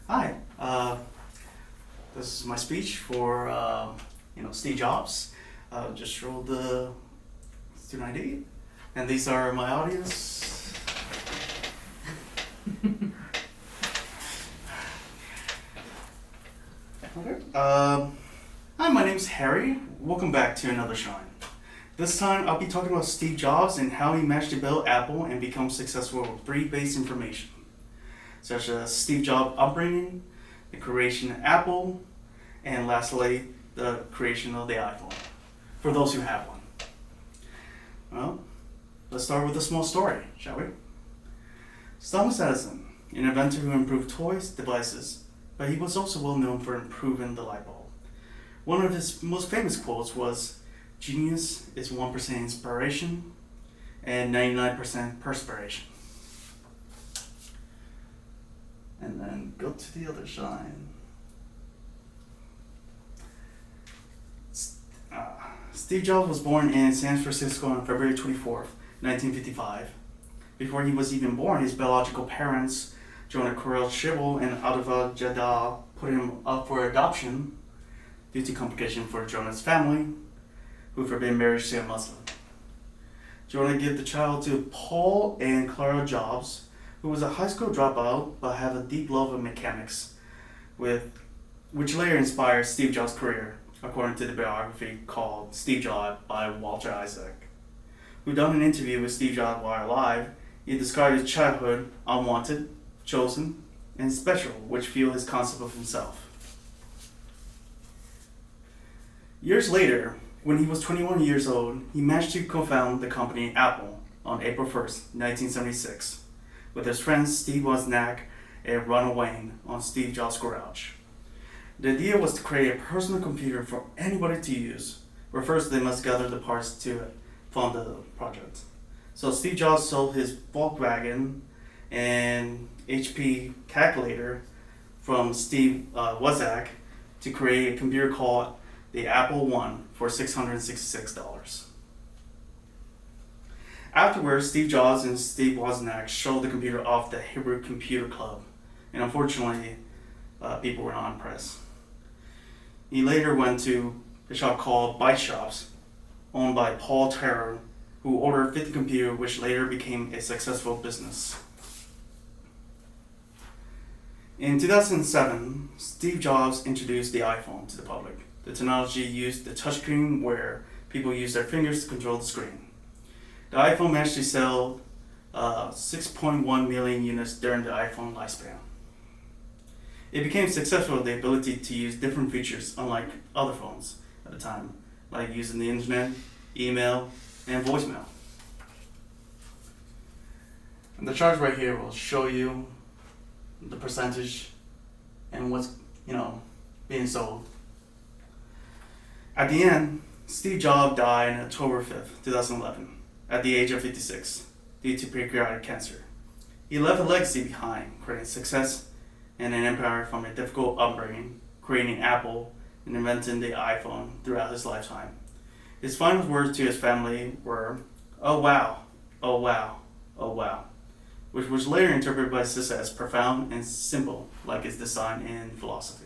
Hi, this is my speech for Steve Jobs. Just rolled the student ID, and these are my audience. Okay. Hi, my name's Harry. Welcome back to another Shine. This time I'll be talking about Steve Jobs and how he managed to build Apple and become successful with three basic information, such as Steve Jobs' upbringing, the creation of Apple, and lastly, the creation of the iPhone, for those who have one. Well, let's start with a small story, shall we? Thomas Edison, an inventor who improved toys, devices, but he was also well known for improving the light bulb. One of his most famous quotes was, "Genius is 1% inspiration and 99% perspiration." And then go to the other Shine. Steve Jobs was born in San Francisco on February 24th, 1955. Before he was even born, his biological parents, Jonah Correll Shibble and Adava Jadal, put him up for adoption due to complication for Jonah's family, who forbade marriage to a Muslim. Jonah gave the child to Paul and Clara Jobs, who was a high school dropout but had a deep love of mechanics, which later inspired Steve Jobs' career, according to the biography called Steve Jobs by Walter Isaac, who done an interview with Steve Jobs while alive. He described his childhood unwanted, chosen, and special, which fueled his concept of himself. Years later, when he was 21 years old, he managed to co-found the company Apple on April 1st, 1976, with his friends Steve Wozniak and Ronald Wayne on Steve Jobs' garage. The idea was to create a personal computer for anybody to use, but first they must gather the parts to fund the project. So Steve Jobs sold his Volkswagen and HP calculator from Steve Wozniak to create a computer called the Apple I for $666. Afterwards, Steve Jobs and Steve Wozniak showed the computer off the Hebrew Computer Club, and unfortunately, people were not impressed. He later went to a shop called Byte Shops, owned by Paul Terror, who ordered 50 computers, which later became a successful business. In 2007, Steve Jobs introduced the iPhone to the public. The technology used the touchscreen where people use their fingers to control the screen. The iPhone managed to sell 6.1 million units during the iPhone lifespan. It became successful with the ability to use different features unlike other phones at the time, like using the internet, email, and voicemail. And the chart right here will show you the percentage and what's being sold. At the end, Steve Jobs died on October 5th, 2011, at the age of 56, due to pancreatic cancer. He left a legacy behind, creating success and an empire from a difficult upbringing, creating Apple and inventing the iPhone throughout his lifetime. His final words to his family were, "Oh wow, oh wow, oh wow," which was later interpreted by his sister as profound and simple, like his design and philosophy.